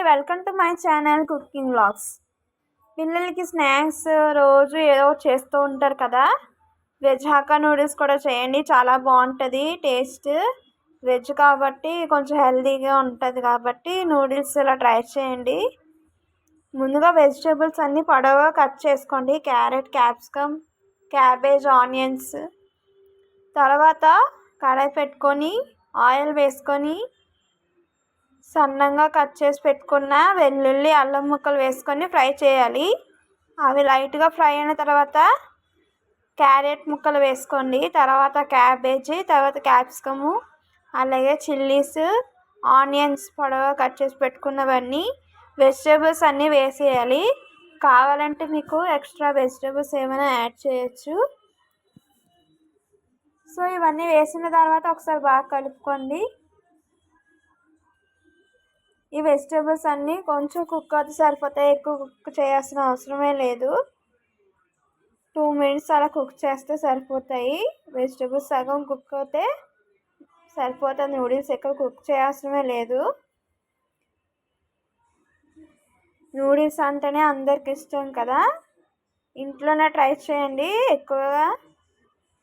Welcome to my channel cooking vlogs. పిల్లలకి snacks రోజు ఏదో చేస్తూ ఉంటారు కదా. వెజ్ హక్కా నూడిల్స్ కూడా చేయండి, చాలా బాగుంటుంది టేస్ట్. వెజ్ కాబట్టి కొంచెం హెల్తీగా ఉంటుంది కాబట్టి నూడిల్స్ ఇలా ట్రై చేయండి. ముందుగా వెజిటేబుల్స్ అన్నీ పొడవుగా కట్ చేసుకోండి. Carrot, capsicum, cabbage, onions. తర్వాత కడాయి పెట్టుకొని ఆయిల్ వేసుకొని సన్నంగా కట్ చేసి పెట్టుకున్న వెల్లుల్లి, అల్లం ముక్కలు వేసుకొని ఫ్రై చేయాలి. అవి లైట్గా ఫ్రై అయిన తర్వాత క్యారెట్ ముక్కలు వేసుకోండి. తర్వాత క్యాబేజీ, తర్వాత క్యాప్సికము, అలాగే చిల్లీస్, ఆనియన్స్ పొడవుగా కట్ చేసి పెట్టుకున్నవన్నీ వెజిటేబుల్స్ అన్నీ వేసేయాలి. కావాలంటే మీకు ఎక్స్ట్రా వెజిటేబుల్స్ ఏమైనా యాడ్ చేయొచ్చు. సో ఇవన్నీ వేసిన తర్వాత ఒకసారి బాగా కలుపుకోండి. ఈ వెజిటేబుల్స్ అన్నీ కొంచెం కుక్ అవుతే సరిపోతాయి, ఎక్కువ కుక్ చేయాల్సిన అవసరమే లేదు. 2 minutes అలా కుక్ చేస్తే సరిపోతాయి. వెజిటేబుల్స్ సగం కుక్ అవుతే సరిపోతుంది. నూడిల్స్ ఎక్కువ కుక్ చేయాల్సినమే లేదు. నూడిల్స్ అంటేనే అందరికి ఇష్టం కదా. ఇంట్లోనే ట్రై చేయండి. ఎక్కువగా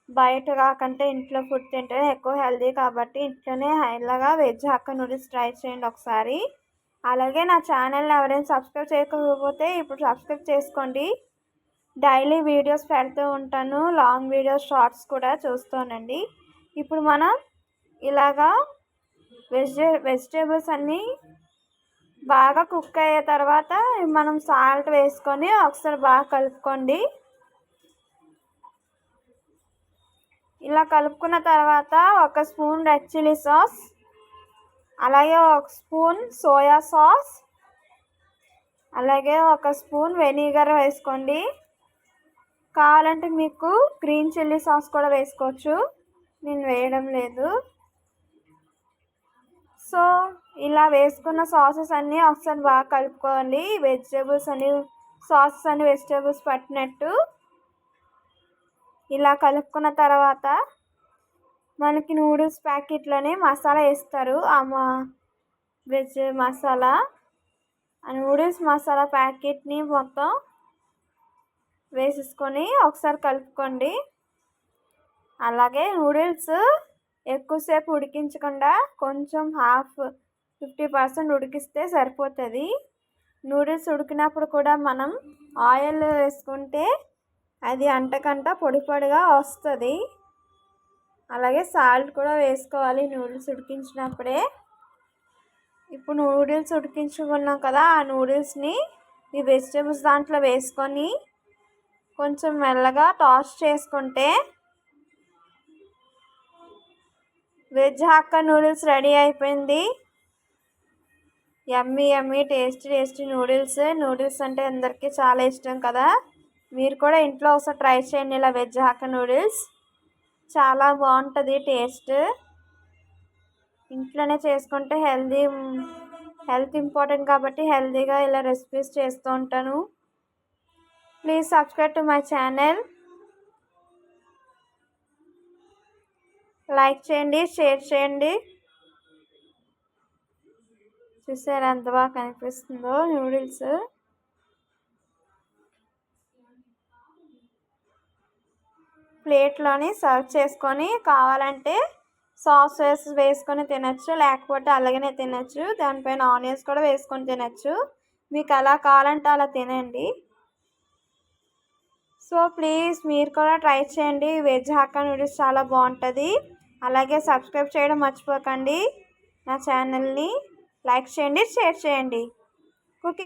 బయట కాకంటే ఇంట్లో ఫుడ్ తింటేనే ఎక్కువ హెల్తీ కాబట్టి ఇంట్లోనే ఇలాగా వెజ్ హక్కా నూడిల్స్ ట్రై చేయండి ఒకసారి. అలాగే నా ఛానల్ని ఎవరైనా సబ్స్క్రైబ్ చేయకపోతే ఇప్పుడు సబ్స్క్రైబ్ చేసుకోండి. డైలీ వీడియోస్ పెడుతూ ఉంటాను, లాంగ్ వీడియోస్, షార్ట్స్ కూడా చూస్తానండి. ఇప్పుడు మనం ఇలాగా వెజిటేబుల్స్ అన్నీ బాగా కుక్ అయ్యే తర్వాత మనం సాల్ట్ వేసుకొని ఒకసారి బాగా కలుపుకోండి. ఇలా కలుపుకున్న తర్వాత 1 స్పూన్ రెడ్ చిల్లీ సాస్, అలాగే 1 స్పూన్ సోయా సాస్, అలాగే 1 స్పూన్ వెనిగర్ వేసుకోండి. కావాలంటే మీకు గ్రీన్ చిల్లీ సాస్ కూడా వేసుకోవచ్చు, నేను వేయడం లేదు. సో ఇలా వేసుకున్న సాసెస్ అన్నీ ఒకసారి బాగా కలుపుకోండి. వెజిటేబుల్స్ అన్నీ సాసెస్ అన్నీ వెజిటేబుల్స్ పట్టినట్టు ఇలా కలుపుకున్న తర్వాత మనకి నూడిల్స్ ప్యాకెట్లోనే మసాలా వేస్తారు. వెజ్ మసాలా, ఆ నూడిల్స్ మసాలా ప్యాకెట్ని మొత్తం వేసేసుకొని ఒకసారి కలుపుకోండి. అలాగే నూడిల్స్ ఎక్కువసేపు ఉడికించకుండా కొంచెం 50% ఉడికిస్తే సరిపోతుంది. నూడిల్స్ ఉడికినప్పుడు కూడా మనం ఆయిల్ వేసుకుంటే అది అంటకంట పొడి పొడిగా వస్తుంది. అలాగే సాల్ట్ కూడా వేసుకోవాలి నూడిల్స్ ఉడికించినప్పుడే. ఇప్పుడు నూడిల్స్ ఉడికించుకున్నాం కదా, ఆ నూడిల్స్ని ఈ వెజిటేబుల్స్ దాంట్లో వేసుకొని కొంచెం మెల్లగా టాస్ చేసుకుంటే వెజ్ హక్కా నూడిల్స్ రెడీ అయిపోయింది. యమ్మీ యమ్మీ టేస్టీ నూడిల్స్ అంటే అందరికీ చాలా ఇష్టం కదా. మీరు కూడా ఇంట్లో ఒకసారి ట్రై చేయండి. ఇలా వెజ్ హక్కా నూడిల్స్ చాలా బాగుంటుంది టేస్ట్. ఇంట్లోనే చేసుకుంటే హెల్త్ ఇంపార్టెంట్ కాబట్టి హెల్తీగా ఇలా రెసిపీస్ చేస్తూ ఉంటాను. Please subscribe to my channel. Like చేయండి, షేర్ చేయండి. చూసారా ఎంత బాగా కనిపిస్తుందో నూడిల్స్. ప్లేట్లోని సర్వ్ చేసుకొని కావాలంటే సాస్ వేసుకొని తినచ్చు, లేకపోతే అలాగనే తినచ్చు. దానిపైన ఆనియన్స్ కూడా వేసుకొని తినచ్చు. మీకు అలా కావాలంటే అలా తినండి. సో ప్లీజ్ మీరు కూడా ట్రై చేయండి. వెజ్ హక్కా నూడిల్స్ చాలా బాగుంటుంది. అలాగే సబ్స్క్రైబ్ చేయడం మర్చిపోకండి. నా ఛానల్ని లైక్ చేయండి, షేర్ చేయండి. కుకింగ్